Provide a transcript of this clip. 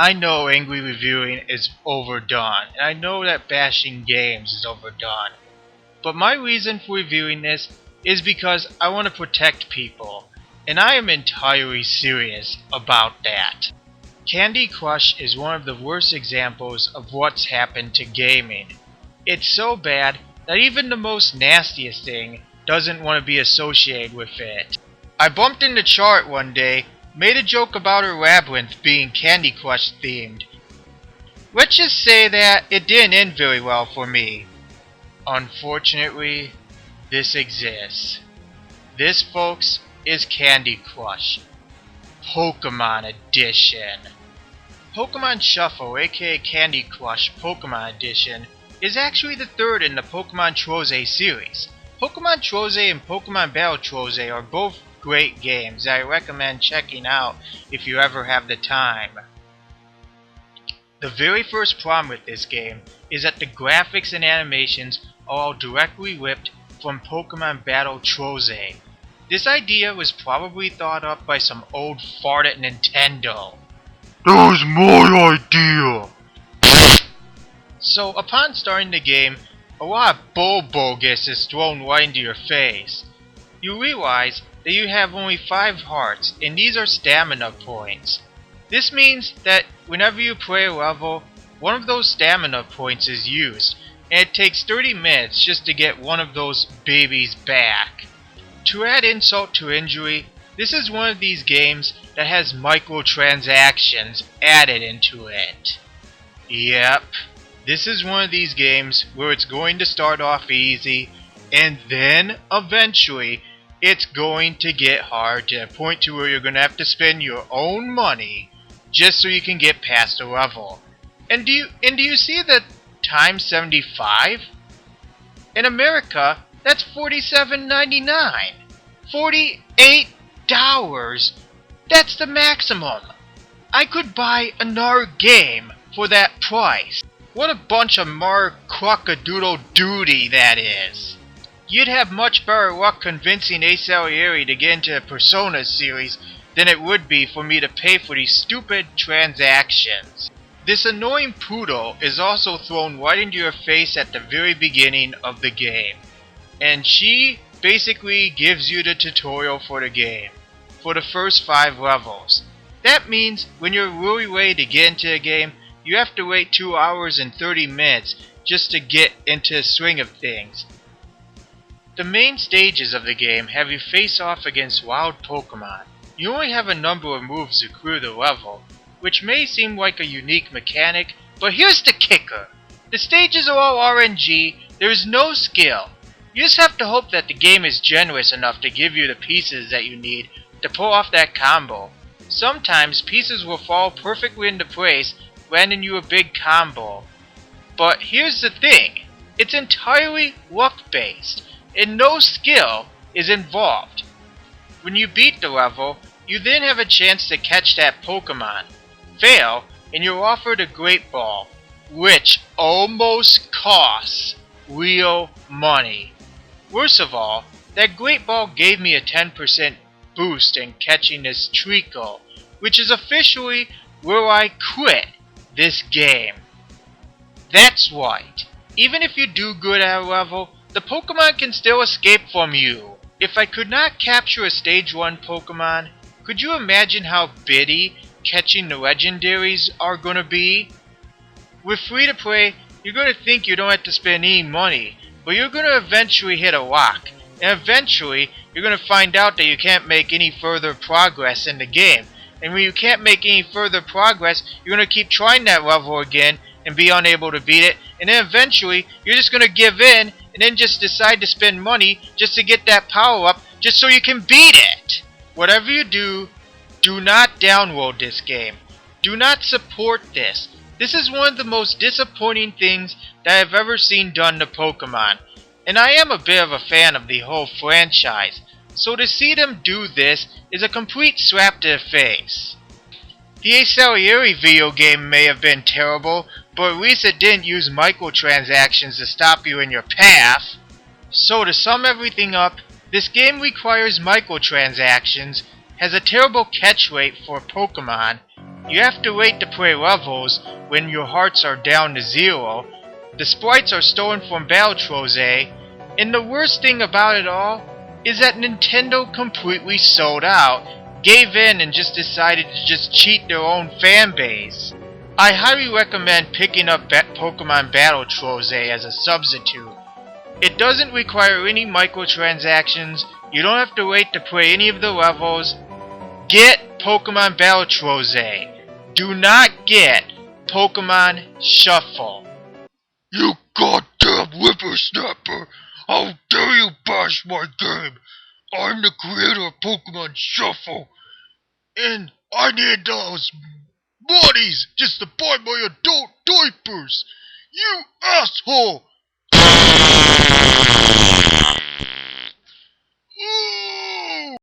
I know angry reviewing is overdone, and I know that bashing games is overdone. But my reason for reviewing this is because I want to protect people, and I am entirely serious about that. Candy Crush is one of the worst examples of what's happened to gaming. It's so bad that even the most nastiest thing doesn't want to be associated with it. I bumped into Chart one day, made a joke about her labyrinth being Candy Crush themed. Let's just say that it didn't end very well for me. Unfortunately, this exists. This, folks, is Candy Crush. Pokemon Edition. Pokemon Shuffle, aka Candy Crush Pokemon Edition, is actually the third in the Pokemon Troze series. Pokemon Troze and Pokemon Battle Troze are both great games that I recommend checking out if you ever have the time. The very first problem with this game is that the graphics and animations are all directly ripped from Pokemon Battle Troze. This idea was probably thought up by some old fart at Nintendo. That was my idea! So upon starting the game, a lot of bogus is thrown right into your face. You realize that you have only 5 hearts, and these are stamina points. This means that whenever you play a level, one of those stamina points is used, and it takes 30 minutes just to get one of those babies back. To add insult to injury, this is one of these games that has microtransactions added into it. Yep, this is one of these games where it's going to start off easy, and then eventually it's going to get hard to a point to where you're going to have to spend your own money just so you can get past a level. And do you see the times 75? In America, that's $47.99. $48. That's the maximum. I could buy another game for that price. What a bunch of crockadoodle-doody that is. You'd have much better luck convincing Asalieri to get into the Persona series than it would be for me to pay for these stupid transactions. This annoying poodle is also thrown right into your face at the very beginning of the game, and she basically gives you the tutorial for the game, for the first 5 levels. That means when you're really ready to get into the game, you have to wait 2 hours and 30 minutes just to get into the swing of things. The main stages of the game have you face off against wild Pokemon. You only have a number of moves to clear the level, which may seem like a unique mechanic, but here's the kicker. The stages are all RNG, there is no skill. You just have to hope that the game is generous enough to give you the pieces that you need to pull off that combo. Sometimes pieces will fall perfectly into place, landing you a big combo. But here's the thing, it's entirely luck based, and no skill is involved. When you beat the level, you then have a chance to catch that Pokemon. Fail, and you're offered a Great Ball, which almost costs real money. Worst of all, that Great Ball gave me a 10% boost in catching this Treecko, which is officially where I quit this game. That's right, even if you do good at a level, the Pokemon can still escape from you. If I could not capture a Stage 1 Pokemon, could you imagine how bitty catching the legendaries are gonna be? With free to play, you're gonna think you don't have to spend any money, but you're gonna eventually hit a lock, and eventually you're gonna find out that you can't make any further progress in the game. And when you can't make any further progress, you're gonna keep trying that level again and be unable to beat it, and then eventually you're just gonna give in and then just decide to spend money just to get that power up just so you can beat it. Whatever you do, do not download this game. Do not support this. This is one of the most disappointing things that I've ever seen done to Pokemon. And I am a bit of a fan of the whole franchise, so to see them do this is a complete slap to the face. The Asalieri video game may have been terrible, but at least it didn't use microtransactions to stop you in your path. So to sum everything up, this game requires microtransactions, has a terrible catch rate for Pokemon, You have to wait to play levels when your hearts are down to 0. The sprites are stolen from Battle Trolls, and the worst thing about it all is that Nintendo completely sold out, gave in, and just decided to just cheat their own fan base. I highly recommend picking up Pokemon Battle Trolls as a substitute. It doesn't require any microtransactions, you don't have to wait to play any of the levels. Get Pokemon Battle Trolls. Do not get Pokemon Shuffle. You goddamn whippersnapper! How dare you bash my game! I'm the creator of Pokemon Shuffle, and I need those monies just to buy my adult diapers! You asshole!